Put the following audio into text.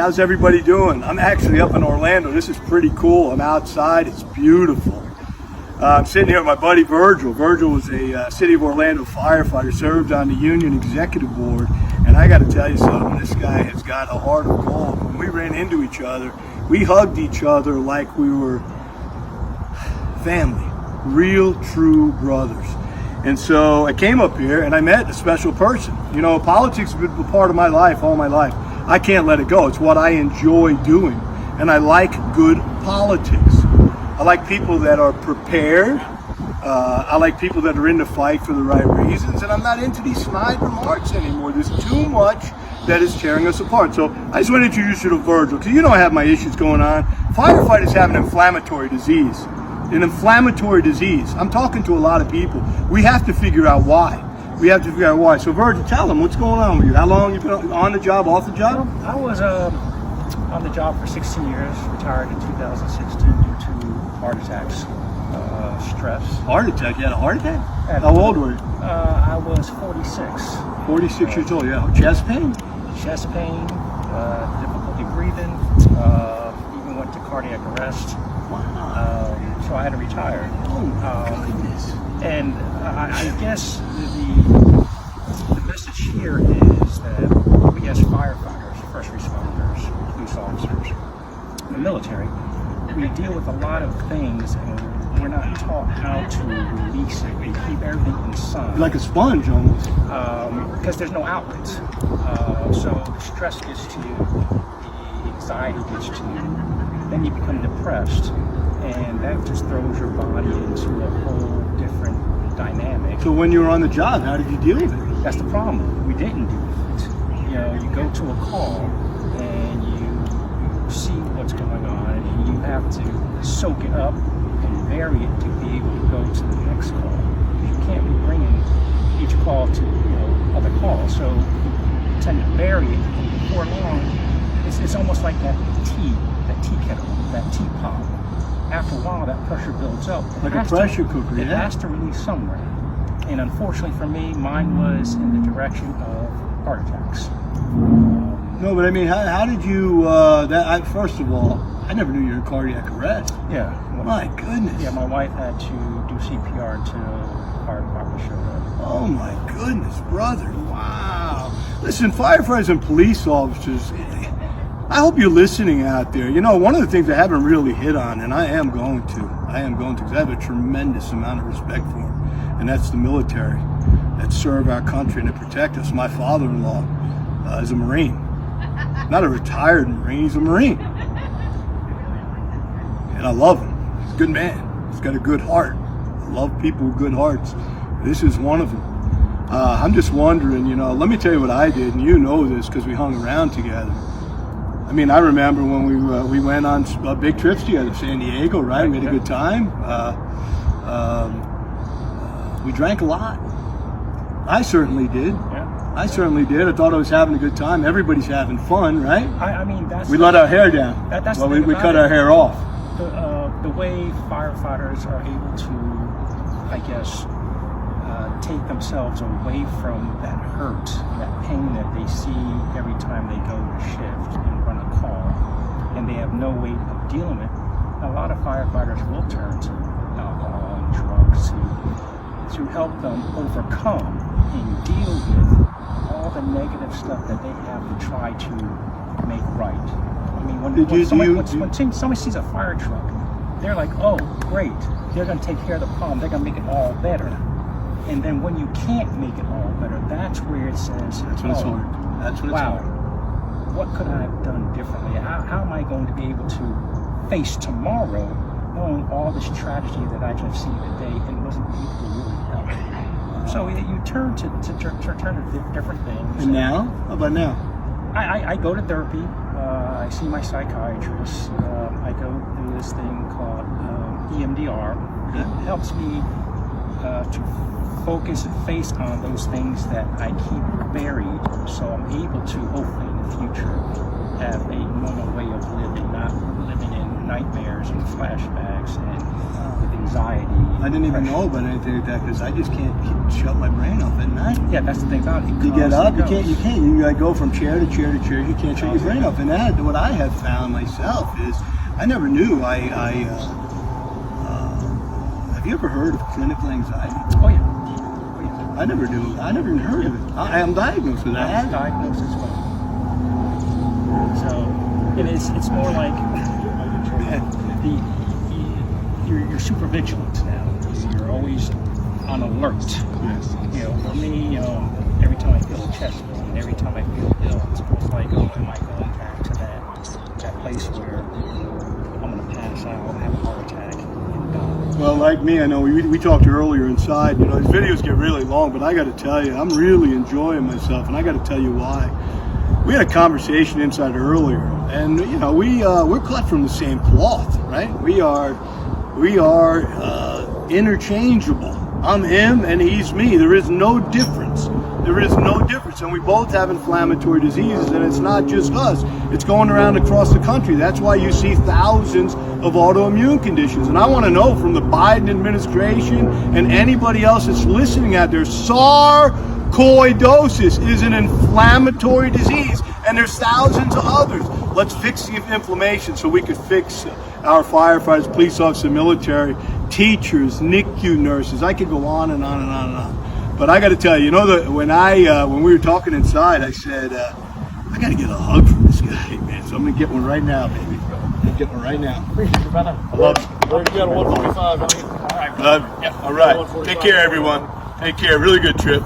how's everybody doing? I'm actually up in Orlando. This is pretty cool. I'm outside. It's beautiful. I'm sitting here with my buddy Virgil. Virgil was a City of Orlando firefighter, served on the union executive board, and I got to tell you something, this guy has got a heart of gold. When we ran into each other, we hugged each other like we were family, real, true brothers. And so I came up here and I met a special person. You know, politics has been a part of my life all my life. I can't let it go. It's what I enjoy doing. And I like good politics. I like people that are prepared. I like people that are in the fight for the right reasons. And I'm not into these snide remarks anymore. There's too much that is tearing us apart. So I just want to introduce you to Virgil, because you know I have my issues going on. Firefighters have an inflammatory disease. An inflammatory disease. I'm talking to a lot of people. We have to figure out why. We have to figure out why. So Virgil, tell them what's going on with you. How long you been on the job, off the job? Well, I was on the job for 16 years, retired in 2016 due to heart attacks, stress. Heart attack? You had a heart attack? How old were you? I was 46. 46 years old, yeah. Chest pain? Chest pain, difficulty breathing, even went to cardiac arrest. Wow. So I had to retire. Oh my goodness. And I guess the message here is that we as firefighters, first responders, police officers, the military, we deal with a lot of things and we're not taught how to release it. We keep everything inside. Like a sponge almost. Because there's no outlet. So the stress gets to you, the anxiety gets to you, then you become depressed. And that just throws your body into a whole different dynamic. So when you were on the job, how did you deal with it? That's the problem. We didn't deal with it. You know, you go to a call and you see what's going on and you have to soak it up and bury it to be able to go to the next call. You can't be bringing each call to, other calls. So you tend to bury it, and before long, it's almost like that tea kettle, that teapot. After a while, that pressure builds up. Like a pressure cooker, It has to release somewhere. And unfortunately for me, mine was in the direction of heart attacks. No, but I mean, how did you, first of all, I never knew you were in cardiac arrest. Yeah. My goodness. Yeah, my wife had to do CPR until the fire department showed up. Oh my goodness, brother. Wow. Listen, firefighters and police officers, I hope you're listening out there. You know, one of the things I haven't really hit on, and I am going to, because I have a tremendous amount of respect for them, and that's the military that serve our country and that protect us. My father-in-law is a Marine. Not a retired Marine, he's a Marine. And I love him. He's a good man. He's got a good heart. I love people with good hearts. This is one of them. I'm just wondering, let me tell you what I did, and you know this because we hung around together. I mean, I remember when we went on big trips together, San Diego, right? We had a good time. We drank a lot. I certainly did. Yeah. I certainly did. I thought I was having a good time. Everybody's having fun, right? I mean, we let our hair down. We cut our hair off. The way firefighters are able to, I guess, take themselves away from that hurt, that pain that they see every time they go to shift and run a call, and they have no way of dealing with it. A lot of firefighters will turn to alcohol and drugs to help them overcome and deal with all the negative stuff that they have to try to make right. I mean, when somebody sees a fire truck, they're like, oh, great, they're going to take care of the problem, they're going to make it all better. And then when you can't make it all better, that's where it says, that's when it's hard. That's when it's hard. What could I have done differently? How am I going to be able to face tomorrow knowing all this tragedy that I just seen today and wasn't able to really help? So you turn to different things. And now? How about now? I go to therapy. I see my psychiatrist. I go through this thing called EMDR. It helps me to focus and face on those things that I keep buried, so I'm able to hopefully in the future have a normal way of living, not living in nightmares and flashbacks and with anxiety. I didn't even know about anything like that because I just can't shut my brain off at night. Yeah, that's the thing about it. You get up, you constantly can't. You like go from chair to chair to chair. You can't shut your brain off. And that, what I have found myself is, I never knew. Have you ever heard of clinical anxiety? Oh yeah. Oh yeah. I never knew. I never even heard of it. I am diagnosed with I that. was diagnosed as well. So it's more like you're super vigilant now. You're always on alert. Yes. You know, for me, every time I feel a chest pain, every time I feel ill, it's almost like, oh, am I going back to that place where I'm going to pass out, have a heart attack, and die? Well, like me, I know we talked earlier inside. You know, these videos get really long, but I got to tell you, I'm really enjoying myself, and I got to tell you why. We had a conversation inside earlier, and you know, we're cut from the same cloth, right? We are interchangeable. I'm him and he's me. There is no difference. There is no difference. And we both have inflammatory diseases, and it's not just us. It's going around across the country. That's why you see thousands of autoimmune conditions. And I want to know from the Biden administration and anybody else that's listening out there, sarcoidosis is an inflammatory disease, and there's thousands of others. Let's fix the inflammation so we could fix our firefighters, police officers, military, teachers, NICU nurses. I could go on and on and on and on. But I got to tell you, you know, that when we were talking inside, I said, I got to get a hug from this guy, man. So I'm going to get one right now, baby. I'm going to get one right now. Appreciate you, brother. I love you. You got a 145, All right, Love you. All right. Take care, everyone. Take care. Really good trip.